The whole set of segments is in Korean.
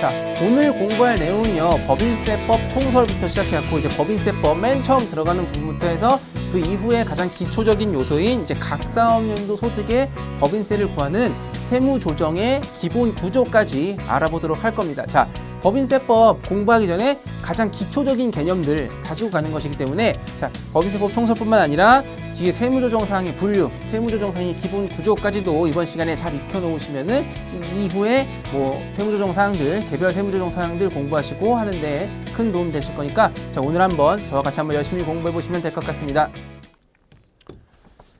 자, 오늘 공부할 내용은요, 법인세법 총설부터 시작해갖고 이제 법인세법 맨 처음 들어가는 부분부터 해서 그 이후에 가장 기초적인 요소인 이제 각 사업연도 소득의 법인세를 구하는 세무조정의 기본 구조까지 알아보도록 할 겁니다. 자, 법인세법 공부하기 전에 가장 기초적인 개념들 가지고 가는 것이기 때문에 자, 법인세법 총설뿐만 아니라 뒤에 세무조정사항의 분류, 세무조정사항의 기본 구조까지도 이번 시간에 잘 익혀놓으시면은 이 이후에 뭐 세무조정사항들, 개별 세무조정사항들 공부하시고 하는데 큰 도움 되실 거니까 자, 오늘 한번 저와 같이 한번 열심히 공부해 보시면 될 것 같습니다.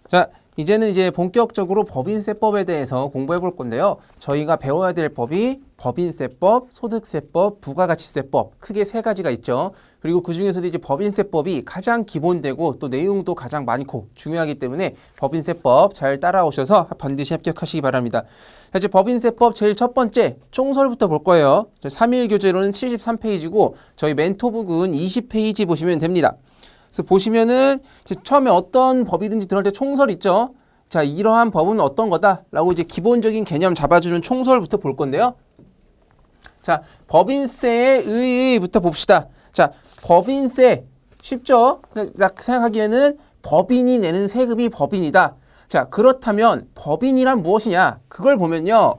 자, 이제는 이제 본격적으로 법인세법에 대해서 공부해 볼 건데요. 저희가 배워야 될 법이 법인세법, 소득세법, 부가가치세법 크게 세 가지가 있죠. 그리고 그 중에서도 이제 법인세법이 가장 기본되고 또 내용도 가장 많고 중요하기 때문에 법인세법 잘 따라오셔서 반드시 합격하시기 바랍니다. 자, 이제 법인세법 제일 첫 번째 총설부터 볼 거예요. 3일 교재로는 73페이지고 저희 멘토북은 20페이지 보시면 됩니다. 그래서 보시면은 처음에 어떤 법이든지 들어갈 때 총설 있죠. 자, 이러한 법은 어떤 거다라고 이제 기본적인 개념 잡아주는 총설부터 볼 건데요. 자, 법인세의 의의부터 봅시다. 자, 법인세 쉽죠? 딱 생각하기에는 법인이 내는 세금이 법인이다. 자, 그렇다면 법인이란 무엇이냐? 그걸 보면요.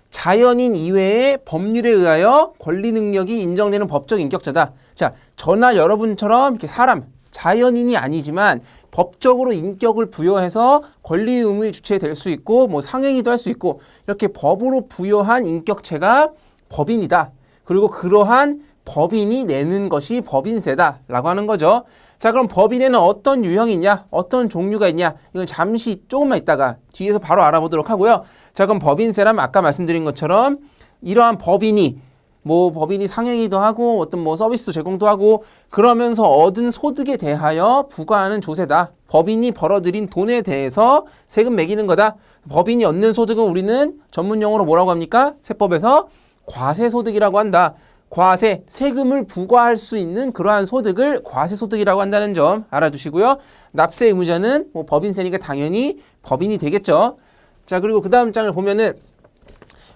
자연인 이외의 법률에 의하여 권리 능력이 인정되는 법적 인격자다. 자, 저나 여러분처럼 이렇게 사람 자연인이 아니지만 법적으로 인격을 부여해서 권리 의무의 주체될 수 있고 뭐 상행위도 할 수 있고 이렇게 법으로 부여한 인격체가 법인이다. 그리고 그러한 법인이 내는 것이 법인세다라고 하는 거죠. 자, 그럼 법인에는 어떤 유형이 있냐? 어떤 종류가 있냐? 이건 잠시 조금만 있다가 뒤에서 바로 알아보도록 하고요. 자, 그럼 법인세라면 아까 말씀드린 것처럼 이러한 법인이 상행위도 하고 어떤 뭐 서비스 제공도 하고 그러면서 얻은 소득에 대하여 부과하는 조세다. 법인이 벌어들인 돈에 대해서 세금 매기는 거다. 법인이 얻는 소득은 우리는 전문 용어로 뭐라고 합니까? 세법에서 과세소득이라고 한다. 과세, 세금을 부과할 수 있는 그러한 소득을 과세소득이라고 한다는 점 알아두시고요. 납세 의무자는 뭐 법인세니까 당연히 법인이 되겠죠. 자, 그리고 그 다음 장을 보면은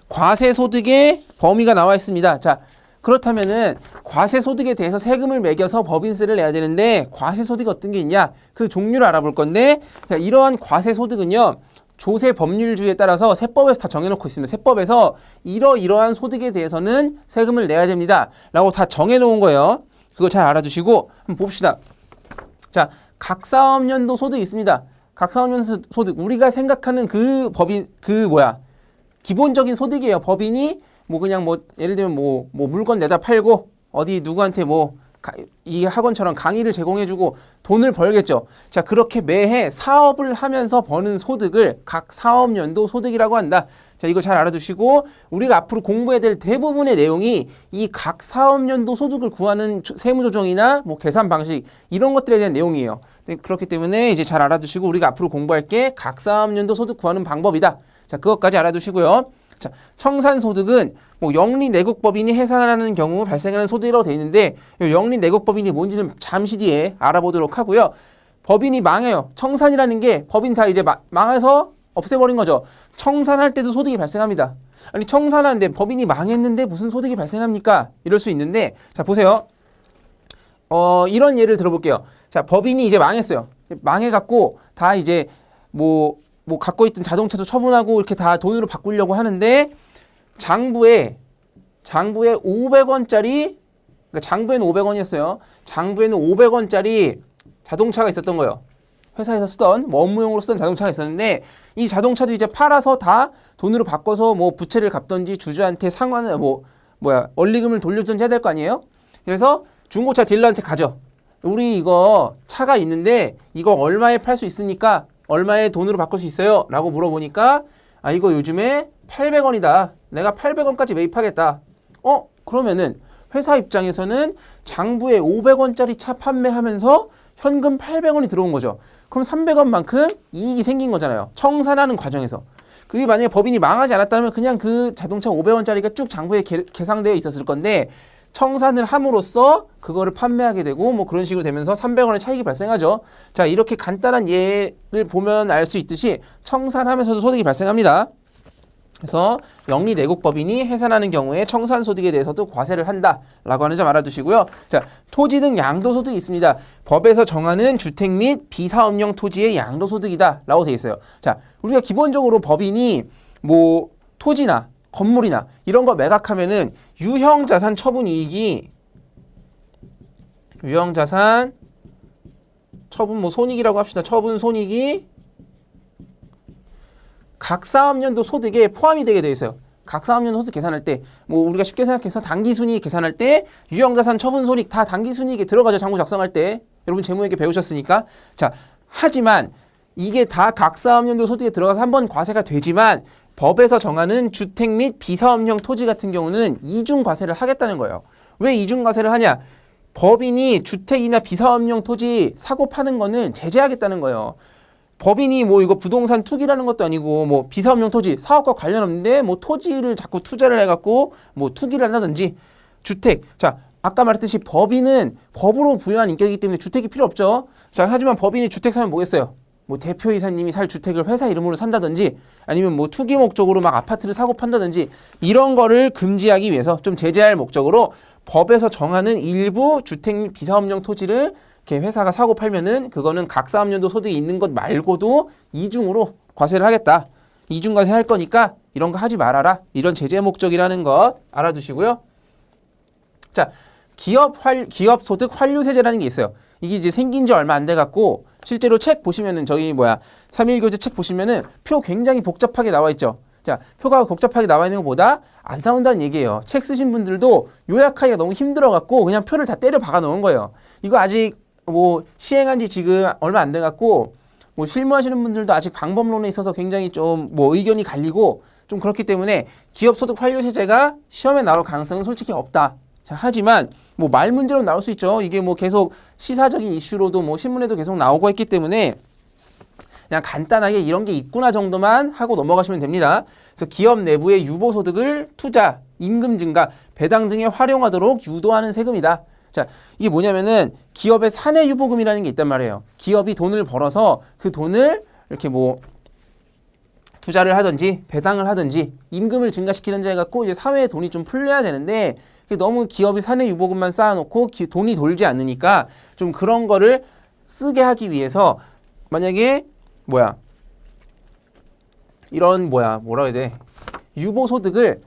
과세소득의 범위가 나와 있습니다. 자, 그렇다면은 과세소득에 대해서 세금을 매겨서 법인세를 내야 되는데 과세소득이 어떤 게 있냐? 그 종류를 알아볼 건데 자, 이러한 과세소득은요. 조세 법률주의에 따라서 세법에서 다 정해놓고 있습니다. 세법에서 이러한 소득에 대해서는 세금을 내야 됩니다. 라고 다 정해놓은 거예요. 그거 잘 알아두시고 한번 봅시다. 자, 각 사업연도 소득이 있습니다. 각 사업연도 소득 우리가 생각하는 그 법인 기본적인 소득이에요. 법인이 뭐 그냥 뭐 예를 들면 뭐 물건 내다 팔고 어디 누구한테 이 학원처럼 강의를 제공해주고 돈을 벌겠죠. 자, 그렇게 매해 사업을 하면서 버는 소득을 각 사업연도 소득이라고 한다. 자, 이거 잘 알아두시고 우리가 앞으로 공부해야 될 대부분의 내용이 이 각 사업연도 소득을 구하는 세무조정이나 뭐 계산 방식 이런 것들에 대한 내용이에요. 그렇기 때문에 이제 잘 알아두시고 우리가 앞으로 공부할 게 각 사업연도 소득 구하는 방법이다. 자, 그것까지 알아두시고요. 자, 청산소득은 뭐 영리내국법인이 해산하는 경우 발생하는 소득이라고 되어 있는데 이 영리내국법인이 뭔지는 잠시 뒤에 알아보도록 하고요. 법인이 망해요. 청산이라는 게 법인 다 이제 망해서 없애버린 거죠. 청산할 때도 소득이 발생합니다. 아니 청산하는데 법인이 망했는데 무슨 소득이 발생합니까? 이럴 수 있는데 자 보세요. 이런 예를 들어볼게요. 자, 법인이 이제 망했어요. 망해갖고 다 이제 뭐 갖고 있던 자동차도 처분하고 이렇게 다 돈으로 바꾸려고 하는데 장부에 500원짜리 그러니까 장부에는 500원이었어요. 장부에는 500원짜리 자동차가 있었던 거예요. 회사에서 쓰던 업무용으로 쓰던 자동차가 있었는데 이 자동차도 이제 팔아서 다 돈으로 바꿔서 뭐 부채를 갚던지 주주한테 상환을 원리금을 돌려주든지 해야 될 거 아니에요. 그래서 중고차 딜러한테 가죠. 우리 이거 차가 있는데 이거 얼마에 팔 수 있습니까? 얼마에 돈으로 바꿀 수 있어요? 라고 물어보니까 이거 요즘에 800원이다. 내가 800원까지 매입하겠다. 그러면은 회사 입장에서는 장부에 500원짜리 차 판매하면서 현금 800원이 들어온 거죠. 그럼 300원만큼 이익이 생긴 거잖아요. 청산하는 과정에서. 그게 만약에 법인이 망하지 않았다면 그냥 그 자동차 500원짜리가 쭉 장부에 계상되어 있었을 건데 청산을 함으로써 그거를 판매하게 되고 뭐 그런 식으로 되면서 300원의 차익이 발생하죠. 자, 이렇게 간단한 예를 보면 알 수 있듯이 청산하면서도 소득이 발생합니다. 그래서 영리내국법인이 해산하는 경우에 청산소득에 대해서도 과세를 한다라고 하는 점 알아두시고요. 자, 토지 등 양도소득이 있습니다. 법에서 정하는 주택 및 비사업용 토지의 양도소득이다라고 되어 있어요. 자, 우리가 기본적으로 법인이 뭐 토지나 건물이나 이런 거 매각하면은 유형자산 처분이익이 유형자산 처분 뭐 손익이라고 합시다. 처분 손익이 각 사업년도 소득에 포함이 되게 되어 있어요. 각 사업년도 소득 계산할 때 뭐 우리가 쉽게 생각해서 당기순이익 계산할 때 유형자산 처분 손익 다 당기순이익에 들어가죠. 장부 작성할 때. 여러분 재무회계 배우셨으니까. 자, 하지만 이게 다 각 사업년도 소득에 들어가서 한번 과세가 되지만 법에서 정하는 주택 및 비사업용 토지 같은 경우는 이중 과세를 하겠다는 거예요. 왜 이중 과세를 하냐? 법인이 주택이나 비사업용 토지 사고 파는 거는 제재하겠다는 거예요. 법인이 뭐 이거 부동산 투기라는 것도 아니고 뭐 비사업용 토지 사업과 관련 없는데 뭐 토지를 자꾸 투자를 해갖고 뭐 투기를 한다든지 주택. 자, 아까 말했듯이 법인은 법으로 부여한 인격이기 때문에 주택이 필요 없죠. 자, 하지만 법인이 주택 사면 뭐겠어요? 뭐 대표이사님이 살 주택을 회사 이름으로 산다든지 아니면 뭐 투기 목적으로 막 아파트를 사고 판다든지 이런 거를 금지하기 위해서 좀 제재할 목적으로 법에서 정하는 일부 주택 및 비사업용 토지를 이렇게 회사가 사고 팔면은 그거는 각 사업년도 소득이 있는 것 말고도 이중으로 과세를 하겠다. 이중 과세 할 거니까 이런 거 하지 말아라. 이런 제재 목적이라는 것 알아두시고요. 자, 기업 소득 환류세제라는 게 있어요. 이게 이제 생긴 지 얼마 안 돼 갖고 실제로 책 보시면은 저희 3.1교재 책 보시면은 표 굉장히 복잡하게 나와 있죠. 자, 표가 복잡하게 나와 있는 것보다 안 나온다는 얘기예요. 책 쓰신 분들도 요약하기가 너무 힘들어 갖고 그냥 표를 다 때려 박아 놓은 거예요. 이거 아직 뭐 시행한 지 지금 얼마 안 돼 갖고 뭐 실무하시는 분들도 아직 방법론에 있어서 굉장히 좀 뭐 의견이 갈리고 좀 그렇기 때문에 기업소득 환류세제가 시험에 나올 가능성은 솔직히 없다. 자, 하지만 뭐 말 문제로 나올 수 있죠. 이게 뭐 계속 시사적인 이슈로도 뭐 신문에도 계속 나오고 했기 때문에 그냥 간단하게 이런 게 있구나 정도만 하고 넘어가시면 됩니다. 그래서 기업 내부의 유보소득을 투자, 임금 증가, 배당 등에 활용하도록 유도하는 세금이다. 자, 이게 뭐냐면은 기업의 사내 유보금이라는 게 있단 말이에요. 기업이 돈을 벌어서 그 돈을 이렇게 뭐 투자를 하든지 배당을 하든지 임금을 증가시키든지 해갖고 이제 사회에 돈이 좀 풀려야 되는데 너무 기업이 사내 유보금만 쌓아놓고 돈이 돌지 않으니까 좀 그런 거를 쓰게 하기 위해서 만약에 뭐라고 해야 돼? 유보소득을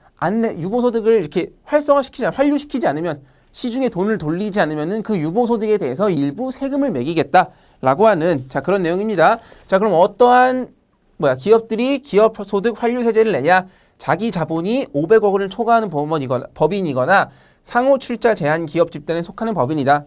이렇게 환류시키지 않으면 시중에 돈을 돌리지 않으면은 그 유보소득에 대해서 일부 세금을 매기겠다라고 하는 자 그런 내용입니다. 자, 그럼 어떠한 기업들이 기업소득 환류세제를 내냐? 자기 자본이 500억 원을 초과하는 법인이거나 상호 출자 제한 기업 집단에 속하는 법인이다.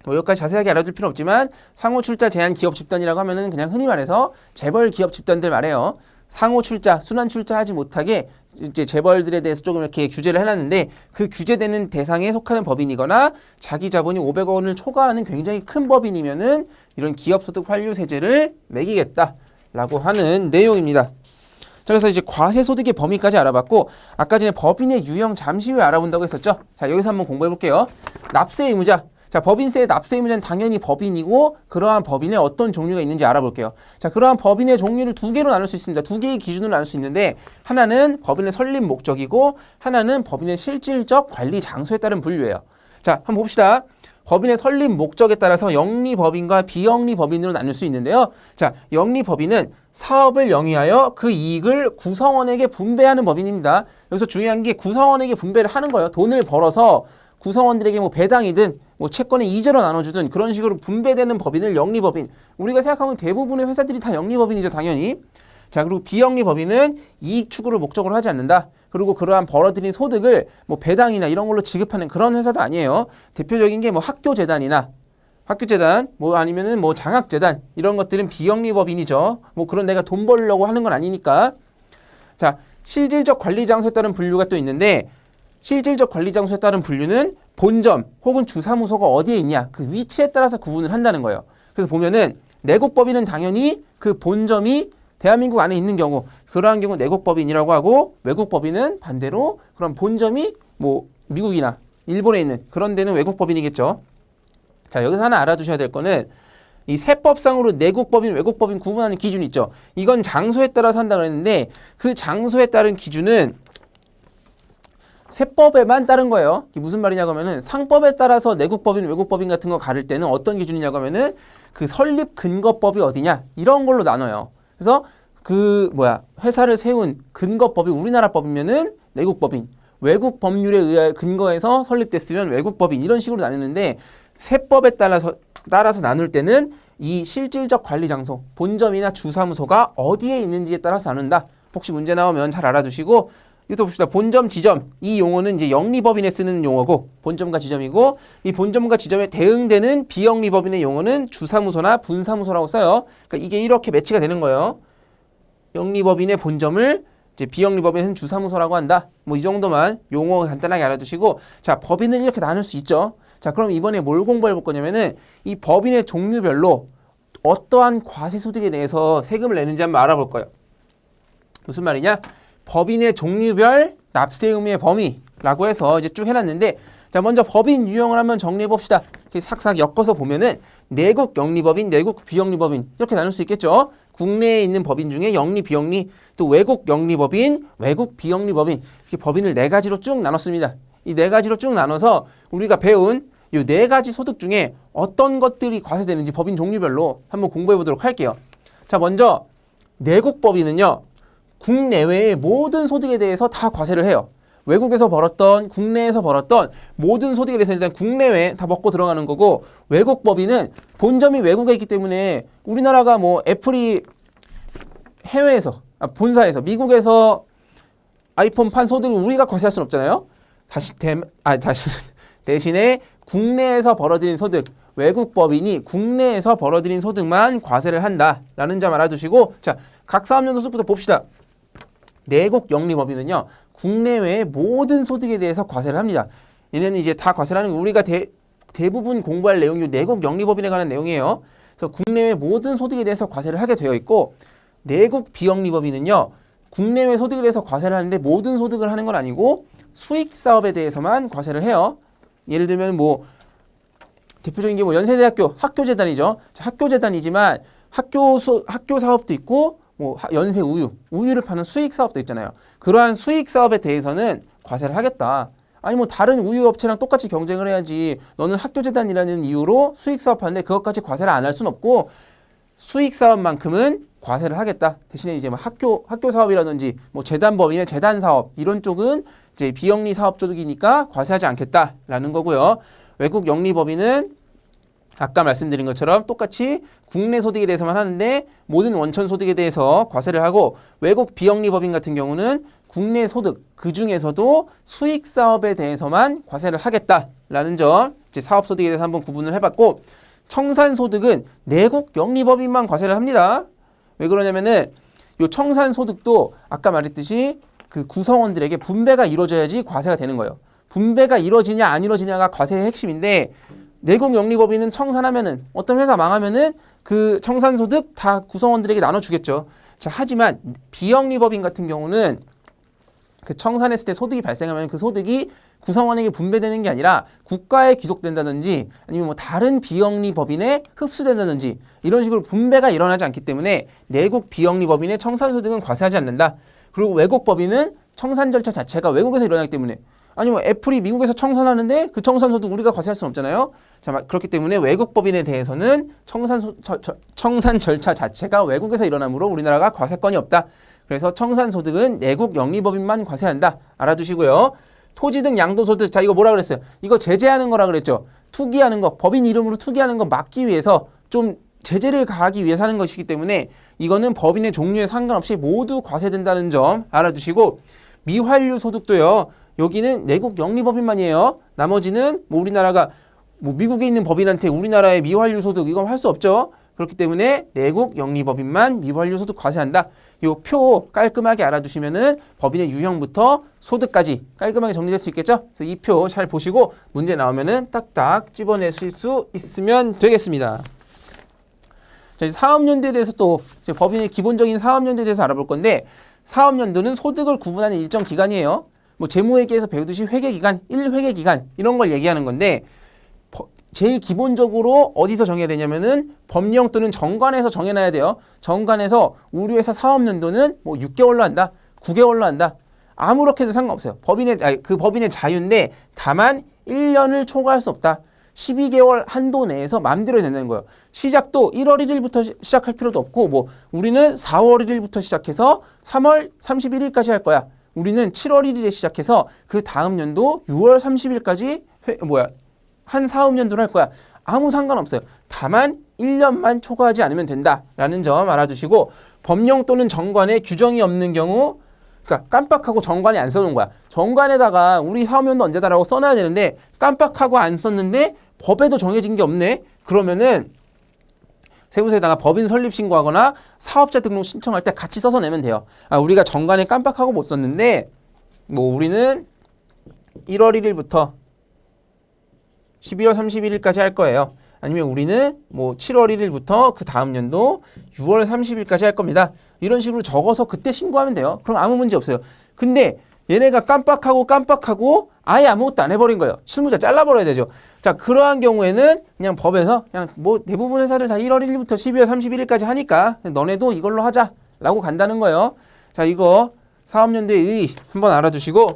뭐 여기까지 자세하게 알아둘 필요 없지만 상호 출자 제한 기업 집단이라고 하면은 그냥 흔히 말해서 재벌 기업 집단들 말해요. 상호 출자, 순환 출자하지 못하게 이제 재벌들에 대해서 조금 이렇게 규제를 해놨는데 그 규제되는 대상에 속하는 법인이거나 자기 자본이 500억 원을 초과하는 굉장히 큰 법인이면은 이런 기업소득 환류세제를 매기겠다라고 하는 내용입니다. 자, 그래서 이제 과세소득의 범위까지 알아봤고 아까 전에 법인의 유형 잠시 후에 알아본다고 했었죠. 자, 여기서 한번 공부해 볼게요. 납세 의무자. 자, 법인세의 납세 의무자는 당연히 법인이고 그러한 법인의 어떤 종류가 있는지 알아볼게요. 자, 그러한 법인의 종류를 두 개로 나눌 수 있습니다. 두 개의 기준으로 나눌 수 있는데 하나는 법인의 설립 목적이고 하나는 법인의 실질적 관리 장소에 따른 분류예요. 자, 한번 봅시다. 법인의 설립 목적에 따라서 영리법인과 비영리법인으로 나눌 수 있는데요. 자, 영리법인은 사업을 영위하여 그 이익을 구성원에게 분배하는 법인입니다. 여기서 중요한 게 구성원에게 분배를 하는 거예요. 돈을 벌어서 구성원들에게 뭐 배당이든 뭐 채권의 이자로 나눠주든 그런 식으로 분배되는 법인을 영리법인. 우리가 생각하면 대부분의 회사들이 다 영리법인이죠, 당연히. 자, 그리고 비영리법인은 이익 추구를 목적으로 하지 않는다. 그리고 그러한 벌어들인 소득을 뭐 배당이나 이런 걸로 지급하는 그런 회사도 아니에요. 대표적인 게 뭐 학교재단 뭐 아니면은 뭐 장학재단 이런 것들은 비영리법인이죠. 뭐 그런 내가 돈 벌려고 하는 건 아니니까. 자, 실질적 관리 장소에 따른 분류가 또 있는데 실질적 관리 장소에 따른 분류는 본점 혹은 주사무소가 어디에 있냐 그 위치에 따라서 구분을 한다는 거예요. 그래서 보면은 내국법인은 당연히 그 본점이 대한민국 안에 있는 경우 그러한 경우 내국법인이라고 하고 외국법인은 반대로 그런 본점이 뭐 미국이나 일본에 있는 그런 데는 외국법인이겠죠. 자, 여기서 하나 알아두셔야 될 거는 이 세법상으로 내국법인, 외국법인 구분하는 기준이 있죠. 이건 장소에 따라서 한다고 했는데 그 장소에 따른 기준은 세법에만 따른 거예요. 이게 무슨 말이냐고 하면은 상법에 따라서 내국법인, 외국법인 같은 거 가를 때는 어떤 기준이냐고 하면은 그 설립 근거법이 어디냐 이런 걸로 나눠요. 그래서 회사를 세운 근거법이 우리나라 법이면은 내국법인, 외국 법률에 의해 근거해서 설립됐으면 외국법인 이런 식으로 나누는데 세법에 따라서 나눌 때는 이 실질적 관리 장소, 본점이나 주사무소가 어디에 있는지에 따라서 나눈다. 혹시 문제 나오면 잘 알아두시고 이것도 봅시다. 본점, 지점 이 용어는 이제 영리법인에 쓰는 용어고 본점과 지점이고 이 본점과 지점에 대응되는 비영리법인의 용어는 주사무소나 분사무소라고 써요. 그러니까 이게 이렇게 매치가 되는 거예요. 영리법인의 본점을 이제 비영리법인은 주사무소라고 한다. 뭐 이 정도만 용어 간단하게 알아두시고 자 법인을 이렇게 나눌 수 있죠. 자 그럼 이번에 뭘 공부해 볼 거냐면은 이 법인의 종류별로 어떠한 과세소득에 대해서 세금을 내는지 한번 알아볼 거예요. 무슨 말이냐? 법인의 종류별 납세 의무의 범위라고 해서 이제 쭉 해놨는데 자 먼저 법인 유형을 한번 정리해 봅시다. 이렇게 싹싹 엮어서 보면은 내국 영리법인, 내국 비영리법인 이렇게 나눌 수 있겠죠. 국내에 있는 법인 중에 영리, 비영리, 또 외국 영리법인, 외국 비영리법인 이렇게 법인을 네 가지로 쭉 나눴습니다. 이 네 가지로 쭉 나눠서 우리가 배운 이 네 가지 소득 중에 어떤 것들이 과세되는지 법인 종류별로 한번 공부해 보도록 할게요. 자 먼저 내국 법인은요. 국내외의 모든 소득에 대해서 다 과세를 해요. 외국에서 벌었던, 국내에서 벌었던 모든 소득에 대해서 일단 국내외 다 먹고 들어가는 거고 외국 법인은 본점이 외국에 있기 때문에 우리나라가 뭐 애플이 해외에서, 본사에서, 미국에서 아이폰 판 소득을 우리가 과세할 수는 없잖아요. 대신에 국내에서 벌어들인 소득, 외국 법인이 국내에서 벌어들인 소득만 과세를 한다라는 점 알아두시고 자, 각 사업연도 소득부터 봅시다. 내국 영리법인은요 국내외의 모든 소득에 대해서 과세를 합니다. 얘네는 이제 다 과세를 하는 거 우리가 대부분 공부할 내용이 내국 영리법인에 관한 내용이에요. 그래서 국내외 모든 소득에 대해서 과세를 하게 되어 있고 내국 비영리법인은요 국내외 소득에 대해서 과세를 하는데 모든 소득을 하는 건 아니고 수익 사업에 대해서만 과세를 해요. 예를 들면 뭐 대표적인 게 뭐 연세대학교 학교재단이죠. 학교재단이지만 학교 사업도 있고 뭐 연세 우유를 파는 수익 사업도 있잖아요. 그러한 수익 사업에 대해서는 과세를 하겠다. 아니 뭐 다른 우유 업체랑 똑같이 경쟁을 해야지. 너는 학교재단이라는 이유로 수익 사업하는데 그것까지 과세를 안 할 수는 없고 수익 사업만큼은 과세를 하겠다. 대신에 이제 뭐 학교 사업이라든지 뭐 재단법인의 재단 사업 이런 쪽은 이제 비영리 사업 소득이니까 과세하지 않겠다라는 거고요. 외국 영리법인은 아까 말씀드린 것처럼 똑같이 국내 소득에 대해서만 하는데 모든 원천 소득에 대해서 과세를 하고 외국 비영리법인 같은 경우는 국내 소득 그 중에서도 수익 사업에 대해서만 과세를 하겠다라는 점 이제 사업 소득에 대해서 한번 구분을 해봤고 청산 소득은 내국 영리법인만 과세를 합니다. 왜 그러냐면은 요 청산 소득도 아까 말했듯이 그 구성원들에게 분배가 이루어져야지 과세가 되는 거예요. 분배가 이루어지냐 안 이루어지냐가 과세의 핵심인데 내국 영리법인은 청산하면은 어떤 회사 망하면은 그 청산소득 다 구성원들에게 나눠주겠죠. 자, 하지만 비영리법인 같은 경우는 그 청산했을 때 소득이 발생하면 그 소득이 구성원에게 분배되는 게 아니라 국가에 귀속된다든지 아니면 뭐 다른 비영리법인에 흡수된다든지 이런 식으로 분배가 일어나지 않기 때문에 내국 비영리법인의 청산소득은 과세하지 않는다. 그리고 외국 법인은 청산 절차 자체가 외국에서 일어나기 때문에 아니 뭐 애플이 미국에서 청산하는데 그 청산소득 우리가 과세할 수는 없잖아요. 자, 그렇기 때문에 외국 법인에 대해서는 청산 절차 자체가 외국에서 일어나므로 우리나라가 과세권이 없다. 그래서 청산소득은 내국 영리법인만 과세한다. 알아두시고요. 토지 등 양도소득. 자, 이거 뭐라 그랬어요? 이거 제재하는 거라 그랬죠. 투기하는 거, 법인 이름으로 투기하는 거 막기 위해서 좀 제재를 가하기 위해서 하는 것이기 때문에 이거는 법인의 종류에 상관없이 모두 과세된다는 점 알아두시고 미환류 소득도요. 여기는 내국 영리법인만이에요. 나머지는 뭐 우리나라가 뭐 미국에 있는 법인한테 우리나라의 미환류 소득 이건 할 수 없죠. 그렇기 때문에 내국 영리법인만 미환류 소득 과세한다. 요 표 깔끔하게 알아두시면은 법인의 유형부터 소득까지 깔끔하게 정리될 수 있겠죠. 그래서 이 표 잘 보시고 문제 나오면은 딱딱 집어내실 수 있으면 되겠습니다. 자, 이제 사업연도에 대해서 또 이제 법인의 기본적인 사업연도에 대해서 알아볼 건데 사업연도는 소득을 구분하는 일정 기간이에요. 뭐 재무회계에서 배우듯이 회계기간, 1회계기간 이런 걸 얘기하는 건데 제일 기본적으로 어디서 정해야 되냐면은 법령 또는 정관에서 정해놔야 돼요. 정관에서 우리 회사 사업연도는 뭐 6개월로 한다, 9개월로 한다. 아무렇게도 상관없어요. 그 법인의 자유인데 다만 1년을 초과할 수 없다. 12개월 한도 내에서 마음대로 되는 거예요. 시작도 1월 1일부터 시작할 필요도 없고 뭐 우리는 4월 1일부터 시작해서 3월 31일까지 할 거야. 우리는 7월 1일에 시작해서 그 다음 연도 6월 30일까지 한 사업연도를 할 거야. 아무 상관없어요. 다만 1년만 초과하지 않으면 된다라는 점 알아두시고 법령 또는 정관에 규정이 없는 경우 그러니까 깜빡하고 정관에 안 써놓은 거야. 정관에다가 우리 사업연도 언제다라고 써놔야 되는데 깜빡하고 안 썼는데 법에도 정해진 게 없네. 그러면은 세무서에다가 법인 설립 신고하거나 사업자 등록 신청할 때 같이 써서 내면 돼요. 우리가 정관에 깜빡하고 못 썼는데 뭐 우리는 1월 1일부터 12월 31일까지 할 거예요. 아니면 우리는 뭐 7월 1일부터 그 다음 연도 6월 30일까지 할 겁니다. 이런 식으로 적어서 그때 신고하면 돼요. 그럼 아무 문제 없어요. 근데 얘네가 깜빡하고 아예 아무것도 안 해버린 거예요. 실무자 잘라버려야 되죠. 자, 그러한 경우에는 그냥 법에서 그냥 뭐 대부분 회사들 다 1월 1일부터 12월 31일까지 하니까 너네도 이걸로 하자라고 간다는 거예요. 자, 이거 사업연도의 의 한번 알아두시고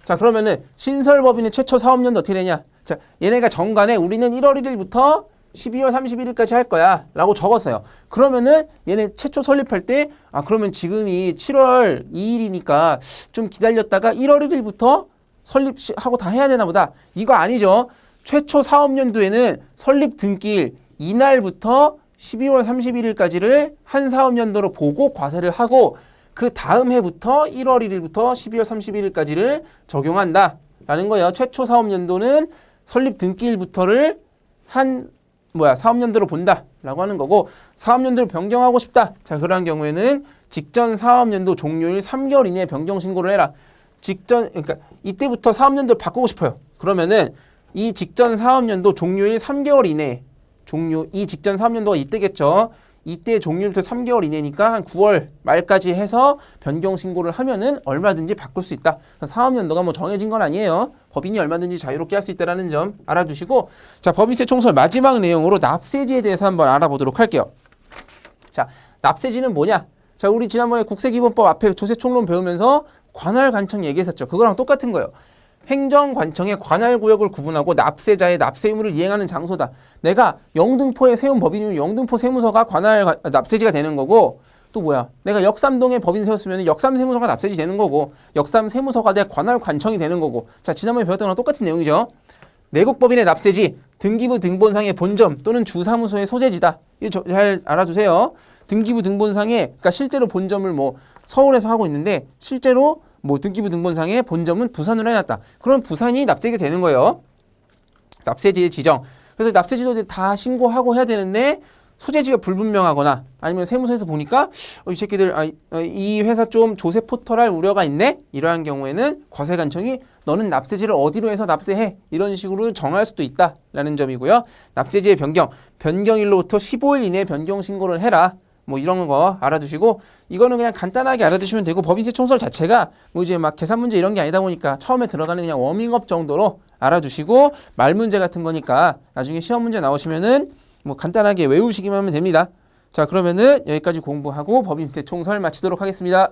자, 그러면은 신설법인의 최초 사업연도 어떻게 되냐? 자, 얘네가 정관에 우리는 1월 1일부터 12월 31일까지 할 거야 라고 적었어요. 그러면은 얘네 최초 설립할 때 그러면 지금이 7월 2일이니까 좀 기다렸다가 1월 1일부터 설립하고 다 해야 되나 보다. 이거 아니죠. 최초 사업연도에는 설립 등기일 이날부터 12월 31일까지를 한 사업연도로 보고 과세를 하고 그 다음 해부터 1월 1일부터 12월 31일까지를 적용한다 라는 거예요. 최초 사업연도는 설립 등기일부터를 사업연도로 본다 라고 하는 거고 사업연도를 변경하고 싶다. 자, 그러한 경우에는 직전 사업연도 종료일 3개월 이내에 변경 신고를 해라. 그러니까 이때부터 사업연도를 바꾸고 싶어요. 그러면은 이 직전 사업연도 종료일 3개월 이내 이 직전 사업연도가 이때겠죠. 이때 종료일부터 3개월 이내니까 한 9월 말까지 해서 변경 신고를 하면은 얼마든지 바꿀 수 있다. 사업연도가 뭐 정해진 건 아니에요. 법인이 얼마든지 자유롭게 할 수 있다는 점 알아두시고 자, 법인세 총설 마지막 내용으로 납세지에 대해서 한번 알아보도록 할게요. 자, 납세지는 뭐냐? 자, 우리 지난번에 국세기본법 앞에 조세총론 배우면서 관할관청 얘기했었죠. 그거랑 똑같은 거예요. 행정관청의 관할구역을 구분하고 납세자의 납세 의무를 이행하는 장소다. 내가 영등포에 세운 법인이면 영등포 세무서가 납세지가 되는 거고 또 내가 역삼동에 법인 세웠으면 역삼 세무서가 납세지 되는 거고 역삼 세무서가 내 관할관청이 되는 거고 자, 지난번에 배웠던 거랑 똑같은 내용이죠. 내국법인의 납세지 등기부 등본상의 본점 또는 주사무소의 소재지다. 이거 잘 알아두세요. 등기부 등본상에 그러니까 실제로 본점을 뭐 서울에서 하고 있는데 실제로 뭐 등기부 등본상에 본점은 부산으로 해놨다. 그럼 부산이 납세지가 되는 거예요. 납세지의 지정. 그래서 납세지도 다 신고하고 해야 되는데 소재지가 불분명하거나 아니면 세무서에서 보니까 이 새끼들 이 회사 좀 조세 포털할 우려가 있네. 이러한 경우에는 과세관청이 너는 납세지를 어디로 해서 납세해 이런 식으로 정할 수도 있다라는 점이고요. 납세지의 변경일로부터 15일 이내에 변경 신고를 해라. 뭐 이런 거 알아두시고 이거는 그냥 간단하게 알아두시면 되고 법인세 총설 자체가 뭐 이제 막 계산 문제 이런 게 아니다 보니까 처음에 들어가는 그냥 워밍업 정도로 알아두시고 말 문제 같은 거니까 나중에 시험 문제 나오시면은 뭐 간단하게 외우시기만 하면 됩니다. 자, 그러면은 여기까지 공부하고 법인세 총설 마치도록 하겠습니다.